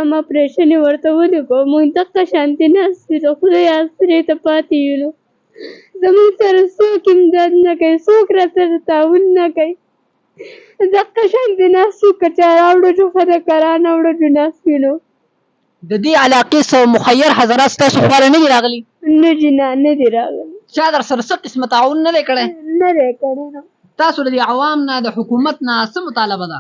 څلورم اپریشن یې ورته ولیکو. موږ دغه شانتې ناست یو، د خدای اسرې ته پاتې یو. نو زموږ سره څوک امداد نه کوي، څوک راسره تعاون نه کوي. دغه شانتې ناست یو، که چا راوړو جو ښه ده، که را نه وړو جو ناست یو. نو د دې علاقې څو مخیر حضرات ستاسو خواله نه دي راغلي؟ نه جي نه دي راغلي. چا در سره څه قسمه تعاون نه دی کړی؟ نه دی کړی. نو تاسو د عوام نه د حکومت نه څه مطالبه ده؟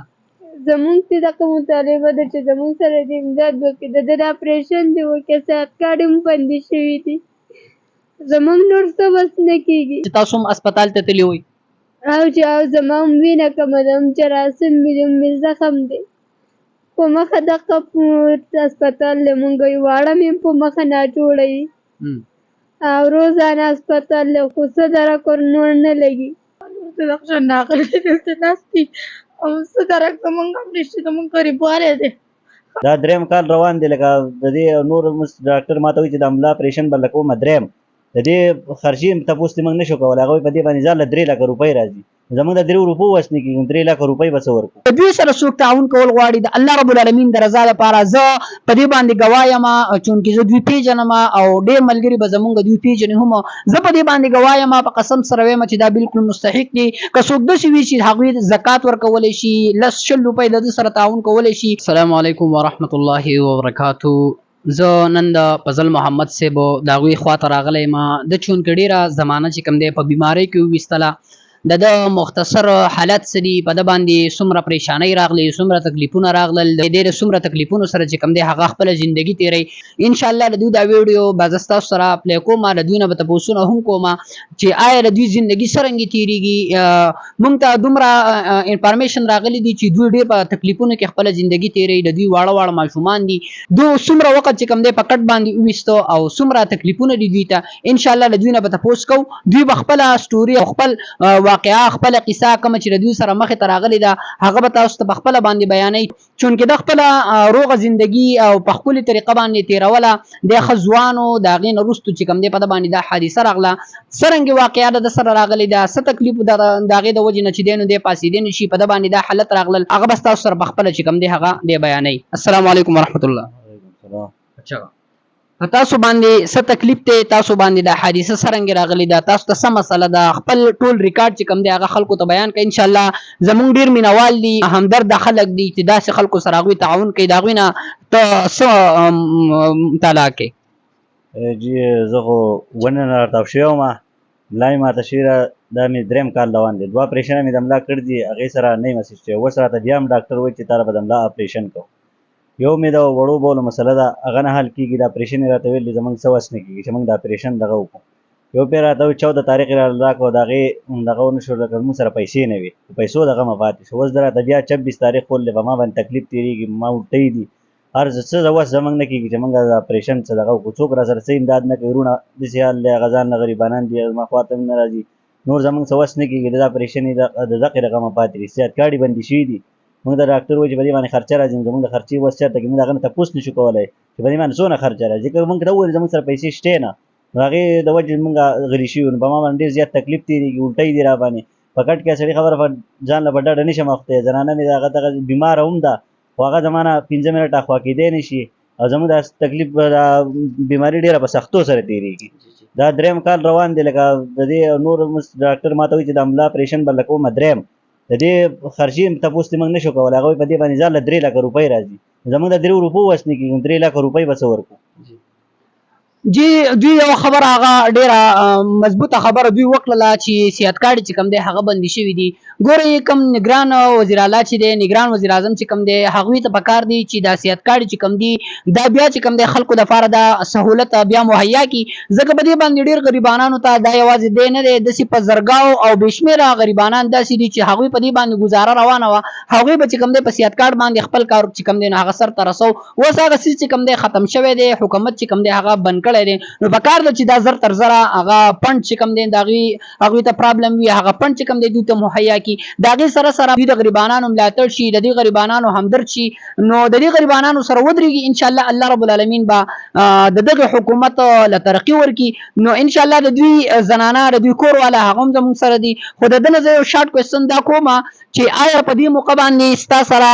زموږ چې دغه مطالبه ده چې زموږ سره د امداد وکړي، د ده د اپریشن دې وکړي، صحت کارډ هم بندي شوي دي. زموږ نور څه بس نه کېږي. چې تاسو هم اسپتال ته تللي وئ؟ او چې زما هم وینه کمه ده، هم جراثیم مې زخم دی په مخه. دغه اسپتال دی مونږ یو واړه مې په مخه ناجوړه وي، او روزانه اسپتال دی، خو څه دره کور نور نه لګي. دغه شان ناغلی دلته ناست دي، او څه درک زمونږ هم نشته، زمونږ غریبوالی دی. دا دریم کال روان دی. لکه د دې نور ډاکټر ماته وایي چې د ملا اپریشن به لکه کومه دریم، د دې خرچې تپوس موږ نه شو کولی. هغوی په دې باندې ځان له 3 لکه روپۍ راځي، زموږ د 3 روپو وس نه کېږي، 3 لکه روپۍ به څه ورکړو. د دوی سره څوک تعاون کول غواړي د الله رب العالمین د رضا لپاره، زه په دې باندې ګواه یم، چونکې زه دوی پیژنم او ډېر ملګري به زمونږ دوی پیژني هم. زه په دې باندې ګواه یم، په قسم سره وایم چې دا بالکل مستحق دي. که څوک داسې وي چې هغوی زکات ورکولی شي، 10-20 روپۍ د ده سره تعاون کولی شي. السلام علیکم ورحمت الله وبرکاتو. زه نن د فضل محمد صاحب د هغوی خواته راغلی یم. د چونکې ډېره زمانه چې کوم دی په بیمارۍ کې وویستله، د مختصر حالت څه دي، په ده باندې څومره پریشانۍ راغلې، څومره تکلیفونه راغلل، د ډېر څومره تکلیفونو سره چې کوم دی هغه خپله زندګي تېروي. انشاءالله د دوی دا ویډیو به زه ستاسو سره پلی کوم، د دوی نه به تپوسونه هم کوم چې آیا د دوی زندګي څرنګه تېرېږي. موږ ته دومره انفارمیشن راغلی دی چې دوی ډېر په تکلیفونو کې خپله زندګي تېروي. د دوی واړه واړه ماشومان دي، دوی څومره وخت چې کوم دی په کټ باندې وویسته او څومره تکلیفونه دي دوی ته. انشاءالله د دوی نه به تپوس کوو، دوی به خپله سټوري او خپل واقعه، خپله قصه کومه چې د دوی سره مخې ته راغلې ده هغه به تاسو ته په خپله باندې بیانوي، چونکې د خپله روغه زندګي او په ښکلې طریقه باندې تېروله. د ښه ځوان و، د هغې نه وروستو چې کوم دی په ده باندې دا حادثه راغله، څرنګې واقعه د ده سره راغلې ده، څه تکلیف د هغې د وجې نه چې دی نو دی پاسېدی نه شي، په ده باندې دا حالت راغلل، هغه به ستاسو سره په خپله چې کوم دی هغه دی بیانوي. السلام علیکم ورحمت الله. اچھا، تاسو باندې څه تکلیف دی، تاسو باندې دا حادثه څرنګه راغلی ده، تاسو ته څه مسله ده، خپل ټول ریکارډ چې کوم دی هغه خلکو ته بیان کړئ. انشاءالله زمونږ ډېر مینوال دي، همدرد خلک دي چې داسې خلکو سره هغوی تعاون کوي. د هغوی نه ته څه مطالعه کوې؟ جی زه خو ونه نه راتاو شوی وم، ملا مې ماته شوې ده. دا مې دریم کال روان دی، 2 اپریشنه مې د ملا کړي دي، هغې سره نه یم اسیسټ شوی. اوس راته بیا هم ډاکټر وایي چې تا له به د ملا اپریشن کوو. یو مې د وړو بولو مسله ده، هغه نه حل کېږي. د اپریشن یې راته ویل دي زموږ څه وس نه کېږي چې موږ د اپریشن دغه وکړو. یو بیا راته وایي 14 تاریخ یې راکړو، د هغې دغه ونه شو، لکه زموږ سره پیسې نه وي، په پیسو دغه مه پاتې شو. اوس د راته بیا 26 تاریخ ولې په ما باندې تکلیف تېرېږي، ما الټۍ دي، هر څه د وس زموږ نه کېږي چې موږ د اپریشن څه دغه وکړو. څوک را سره څه امداد نه کوي، وروڼه داسې حال دی، هغه ځان نه غریبانان دي، زما خوا ته هم نه راځي، نور زموږ څه وس نه کېږي. د اپریشن یې د دغې رقمه پاتې دي، صحت کارډ یې بندي شوي دي. موږ د ډاکټر وایي چې په دې باندې خرچه راځي، زموږ د خرچې وس چېرته کېږي، موږ د هغه نه تپوس نه شو کولی چې په دې باندې څونه خرچه راځي. ځکه موږ ته وویل زموږ سره پیسې شته نه، نو هغې د وجې موږ غلي شوي وو. نو په ما باندې ډېر زیات تکلیف تېرېږي، الټۍ دي را باندې. په کټ کې سړي خبره ځان له په ډډه نه شم اختی. زنانه مې دغه بیماره هم ده، خو هغه زما نه 15 منټه خوا کېدی نه شي، او زموږ دا تکلیف دا بیماري ډېره په سختو سره تېرېږي. دا دریم کال روان دی. لکه د دې نور ډاکټر ماته وایي چې د ملا اپریشن به لکه کومه دریم، د دې خرچې تپوس موږ نه شو کولی. هغوی په دې باندې ځان له 3 لکه روپۍ راځي، زموږ د 3 روپو وس نه کېږي، 3 لکه روپۍ به څه ورکړو. جی دوی یو خبره هغه ډېره مضبوطه خبره دوی وکړله چې صحت کارډ چې کوم دی هغه بندي شوي دي. ګورئ کوم نګران وزیر اعلی چې دی، نګران وزیر اعظم چې کوم دی، هغوی ته پکار دی چې دا صحت کارډ چې کوم دی دا بیا چې کوم دی خلکو دپاره دا سهولت بیا مهیا کړي. ځکه په دې باندې ډېر غریبانانو ته دا یوازې دی نه دی، داسې په زرګاو او بې شمېره غریبانان داسې دي چې هغوی په دې باندې ګزاره روانه وه، هغوی به چې کوم دی په صحت کارډ باندې خپل کار چې کوم دی نو هغه سرته رسو. اوس هغه څیز چې کوم دی ختم شوی دی، حکومت چې کوم دی هغه بند کړی کړی دی نو په کار ده چې دا زر تر زره هغه فنډ چې کوم دی د هغوی ته پرابلم وي هغه فنډ چې کوم دی دوی ته مهیا کړي د هغې سره سره دوی د غریبانانو ملاتړ شي د دې غریبانانو همدرد شي نو د دې غریبانانو سره ودرېږي انشاءالله الله رب العالمین به د دغه حکومت له ترقي ورکړي نو انشاءالله د دوی زنانه د دوی کور والا هغه هم زموږ سره دي خو د ده نه زه یو شارټ کوېسچن دا کومه چې آیا په دې موقع باندې ستا سره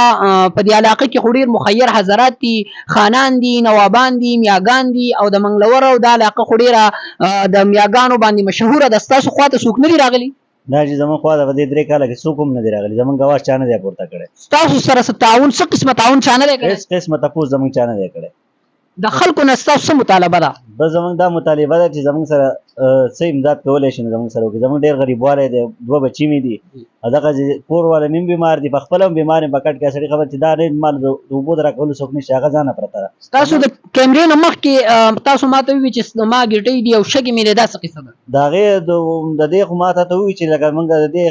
په دې علاقه کې خو ډېر مخیر حضرات دي خانان دي نوابان دي میاګان دي او د منګلور او دا علاقه خو ډېره د میاګانو باندې مشهوره ده ستاسو خواته څوک نه دي راغلي دا چې زموږ خوا ته په دې 3 کاله کې څوک هم نه دي راغلي زموږ ګواښ چا نه دی پورته کړی ستاسو سره څه تعاون څه قسمه تعاون چا نه دی کړی هېڅ قسمه تپوس زموږ چا نه دی کړی د خلکو نه ستاسو څه مطالبه ده بس زموږ دا مطالبه ده چې زموږ سره څه امداد کولی شي نو زموږ سره وکړي زموږ ډېر غریبوالی دی 2 بچي مې دي او دغه کور والا مې هم بیمار دي په خپله هم بیمار یم په کټ کې سړي خبر چې دا نه مال د اوبو د راکولو څوک نشته هغه ځانه پرته ده ستاسو د کیمرې نه مخکې تاسو ما ته وویل چې ما ګېټۍ دي او شګې مې دی دا څه قصه ده د هغې د دې خو ما ته ووایي چې لکه موږ د دې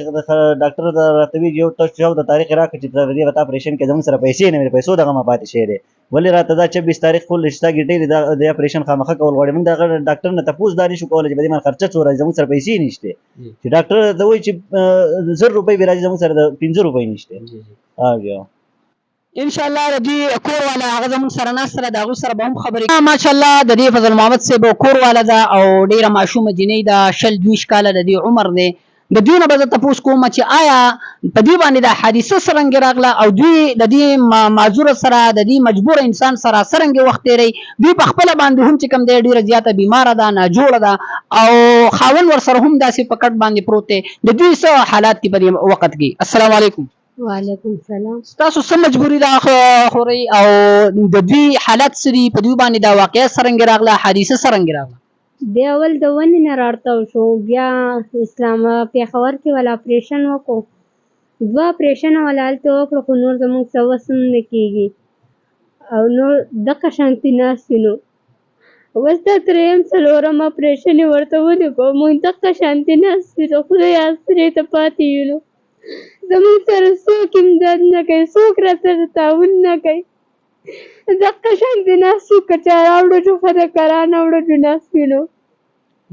ډاکټر راته وایي یو تاسو د تاریخ راکړه چې د دې راته اپرېشن کې زموږ سره پیسې نه وي د پیسو دغه ما پاتې شوی دی ولې راته دا 26 تاریخ کول چې ستا ګېټۍ دي د اپرېشن خامخا کول غواړي موږ دغه ډاکټر نه تپوس دا نشو کولی چې په دې باندې خرچه څو راځي زموږ سره پیسې نشته چې ډاکټر ته وایي چې 1000 روپۍ به راځي زموږ سره د 15 روپۍ نشته ان شاء الله د دې کور والا هغه زموږ سره ناست ده د هغوی سره به هم خبرې ماشاءالله د دې فضل محمد صاحب کور والا ده او ډېره ماشومه جنۍ ده 22 کاله د دې عمر دی د دوی نه به زه تپوس کوم چې آیا په دې باندې دا حادثه څرنګه راغله او دوی د دې معذوره سره د دې مجبور انسان سره څرنګه وخت تېروي دوی په خپله باندې هم چې کوم دی ډېره زیاته بیماره ده ناجوړه ده او خاوند ورسره هم داسې په کټ باندې پروت دی د دوی څه حالات دي په دې وخت کې السلام علیکم وعلیکم السلام ستاسو څه مجبوري ده خورئ او د دوی حالت څه دي په دوی باندې دا واقعه څرنګه راغله حادثه څرنګه راغله دی اول د ونې نه راړتاو شو بیا اسلام پېښور کې ول اپریشن وکړو 2 اپریشنه ولا هلته وکړو خو نور زموږ څه وس هم نه کېږي او نور دغه شانتي ناست یو نو اوس دا 3م 4م اپریشن یې ورته ولیکو موږ دغه شانتي ناست یو د خدای اسرې ته پاتې یو نو زموږ سره څوک امداد نه کوي څوک راسره تعاون نه کوي دغه شانتي ناست یو که چا راوړو چې ښه ده که رانه وړو چې ناست یو نو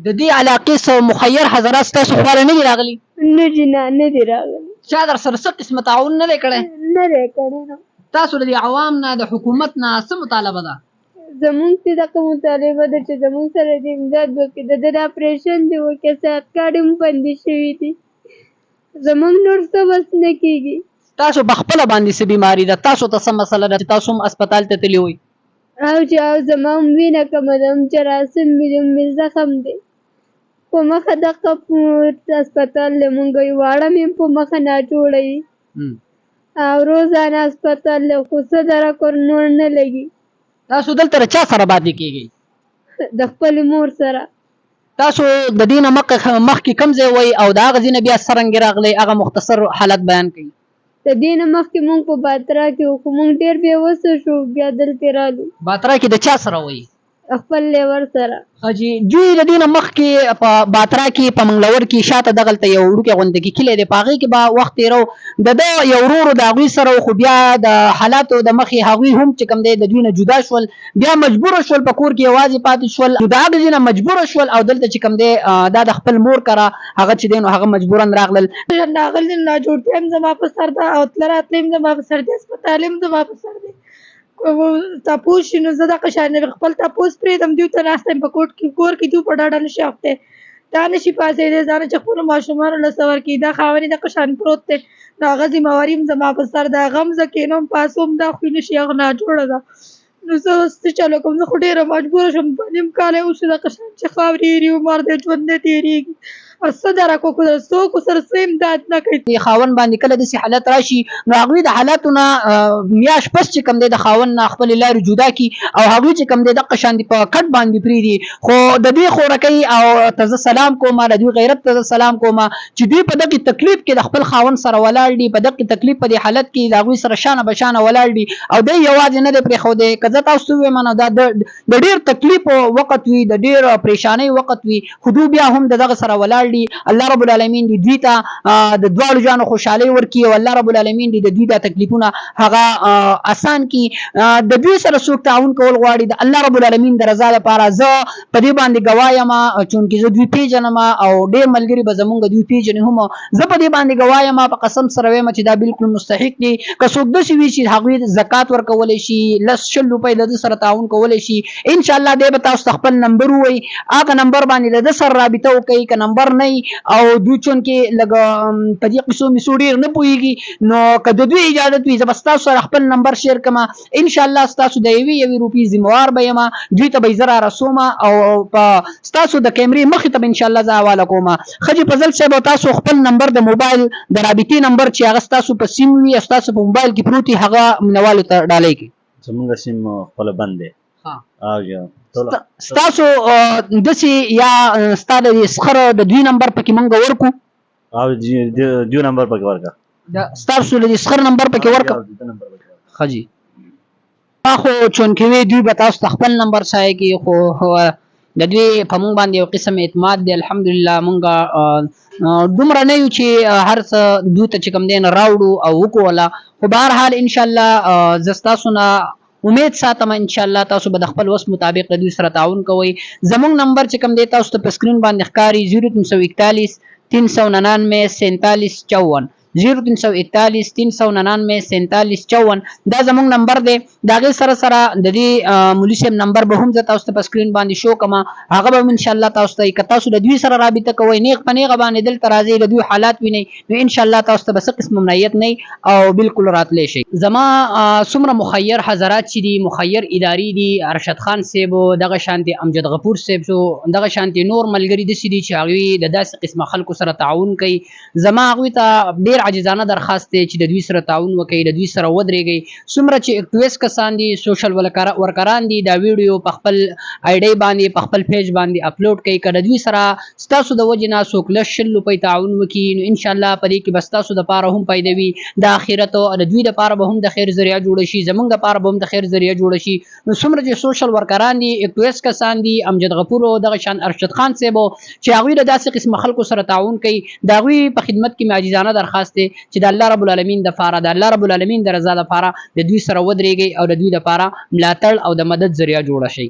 د دې علاقې څه مخیر حضرات ستاسو خواله نه دي راغلي نه جي نه دي راغلي چا در سره څه قسمه تعاون نه دی کړی نه دی کړی نو تاسو د دې عوام نه د حکومت نه څه مطالبه ده زموږ چې دغه مطالبه ده چې زموږ سره دې امداد وکړي د ده د اپریشن دې وکړي صحت کارډ هم بندې شوي دي زموږ نور څه بس نه کېږي تاسو په خپله باندې څه بیماري ده تاسو ته څه مسله ده چې تاسو هم اسپتال ته تللي وئ او چې او زما هم وینه کمه ده هم جراثیم مې زخم دی په مخه دغه اسپتال دی مونږ یې واړه مې په مخه ناجوړه یي او روزانه اسپتال دی خو څه دره کور نور نه لګي تاسو دلته له چا سره پاتې کېږئ د خپلې مور سره تاسو د دې نه مخکې کوم ځای وئ او د هغه ځای نه بیا څرنګه راغلی هغه مختصر حالت بیان کړئ د دې نه مخکې مونږ په باترا کې وو خو مونږ ډېر بېوسه شو بیا دلته رالو باترا کې د چا سره وئ خپل لیور سره حاجی دوی د دې نه مخکې په باترا کې په منګلور کې شاته دغلته یو وړوکی غونډه کې کلی دی په هغې کې به وخت تېرو د ده یو ورور د هغوی سره خو بیا د حالاتو د مخې هغوی هم چې کوم دی د دوی نه جدا شول بیا مجبوره شول په کور کې یوازې پاتې شول نو د هغه ځای نه مجبوره شول او دلته چې کوم دی دا د خپل مور کره هغه چې دی نو هغه مجبورا راغلل ناغلی ناجوړتیا هم زما په سر ده او تله راتلې هم زما په سر دی اسپتال هم زما په سر دی تپوس شي نو زه دغه شان خپل تپوس پرېږدم دوی ته ناسته یم په کور کې دوی په ډاډه نشي اختی دا نشي پاڅېدی ځانه چې خپلو ماشومانو له څه ورکړي دا خاوند یې دغه شان پروت دی نو هغه ذمهواري هم زما په سر ده هغه هم زه کښېنم پاڅوم دا خو یې نشي هغه ناجوړه ده نو زه اوس څه چلو کوم زه خو ډېره مجبوره شوم 2 کاله یې وشو دغه شان چې خاورې ایري عمر دی ژوند دی تېرېږي او څه دره کوکو څوک ورسره څه امداد نه کوي خاوند باندې کله داسې حالت راشي نو هغوی د حالاتو نه میاشت پس چې کوم دی د خاوند نه خپلې لارې جدا کړي او هغوی چې کوم دی دغه شان دي په کټ باندې پرېږدي خو د دوی خورکۍ او ته زه سلام کوم د دوی غیرت ته زه سلام کوم چې دوی په دغې تکلیف کې د خپل خاوند سره ولاړ دي په دغې تکلیف په دې حالت کې د هغوی سره شانه بشانه ولاړ دي او دی یوازې نه دی پرېښودی که زه تاسو ته ووایم نو دا د ډېر تکلیف وخت وي د ډېر پریشانۍ وخت وي خو دوی بیا هم د دغه سره ولاړ دي الله رب العالمین دې دوی ته د دواړو جانو خوشحالي ورکړي او الله رب العالمین دې د دوی د تکلیفونه هغه آسان کړي. د دوی سره څوک تعاون کول غواړي د الله رب العالمین د رضا لپاره زه په دې باندې ګواه یم چونکې زه دوی پیژنم او ډېر ملګري به زمونږ دوی پیژني هم زه په دې باندې ګواه یم په قسم سره وایم چې دا بالکل مستحق دي. که څوک داسې وي چې هغوی زکات ورکولی شي 10-20 روپۍ د ده سره تعاون کولی شي انشاءالله دی به تاسو ته خپل نمبر ووایي هغه نمبر باندې له ده سره رابطه وکړئ. که نمبر نه او دوی چونکې لږ په دې قصو میسو ډېر نه پوهېږي نو که د دوی اجازت وي زه به ستاسو سره خپل نمبر شیر کړم انشاءالله ستاسو د یوې روپۍ ذموار به یم دوی ته به یې زه رارسوم او په ستاسو د کیمرې مخې ته به انشاءالله زه حواله کوم. ښه جي فضل صاحب تاسو خپل نمبر د موبایل د رابطې نمبر چې هغه ستاسو په سیم وي او ستاسو په موبایل کې پروت وي هغه مینوالو ته ډالۍ کړئ. زمونږ سیم خپله بند دی. ستاسو داسې یا ستا د سخر د دوی نمبر پکې مونږ ورکو او دیو نمبر پکې ورکړه ستاسو د سخر نمبر پکې ورکړه. ښه جي خو چونکې وی دوی به تاسو ته خپل نمبر سایه کې خو د دوی په مونږ باندې یو قسم اعتماد دی الحمدلله مونږ دومره نه یو چې هر څه دوی ته چې کوم دی نه راوړو او وکړو خو به هر حال انشاءالله زه ستاسو نه امید ساتم انشاءالله تاسو به د خپل وس مطابق د دوی سره تعاون کوئ. زمونږ نمبر چې کوم دی تاسو ته په سکرین باندې ښکاري 0341 399 47 54 0341 399 47 54 دا زمونږ نمبر دی. د هغې سره سره د دې مولي صاحب نمبر به هم زه تاسو ته په سکرین باندې شو کړم هغه به هم انشاءالله تاسو ته که تاسو د دوی سره رابطه کوئ نیغ په نیغه باندې دلته راځئ د دوی حالات وینئ نو انشاءالله تاسو ته به څه قسم ممنعیت نه او بالکل راتلی شئ. زما څومره مخیر حضرات چې دي مخیر اداري دي ارشد خان صاحب دغه شانتې امجد غفور صاحب دغه شانتې نور ملګري داسې دي چې هغوی د داسې قسمه خلکو سره تعاون کوي زما هغوی ته ډېر عاجزانه درخواست دی چې د دوی سره تعاون وکړئ د دوی سره ودرېږئ. څومره چې اکټیویست کسان دي سوشل ورکران دي دا ویډیو په خپل آی ډی باندې په خپل پیج باندې اپلوډ کوي که د دوی سره ستاسو د وجې نه څوک 100 روپۍ تعاون وکړي نو انشاءالله په دې کې به ستاسو دپاره هم فایده وي د آخرت او د دوی دپاره به هم د خیر ذریعه جوړه شي زموږ دپاره به هم د خیر ذریعه جوړه شي. نو څومره چې سوشل ورکران دي اکټیویست کسان دي امجد غفور او دغه شان ارشد خان صاحب چې هغوی د داسې قسمه خلکو سره تعاون کوي د هغوی په خدمت کې مې عاجزانه درخواست دی چې د الله رب العالمین دپاره د الله رب العالمین د رضا دپاره د دوی سره ودرېږئ او د دوی دپاره ملاتړ او د مدد ذریعه جوړه شي.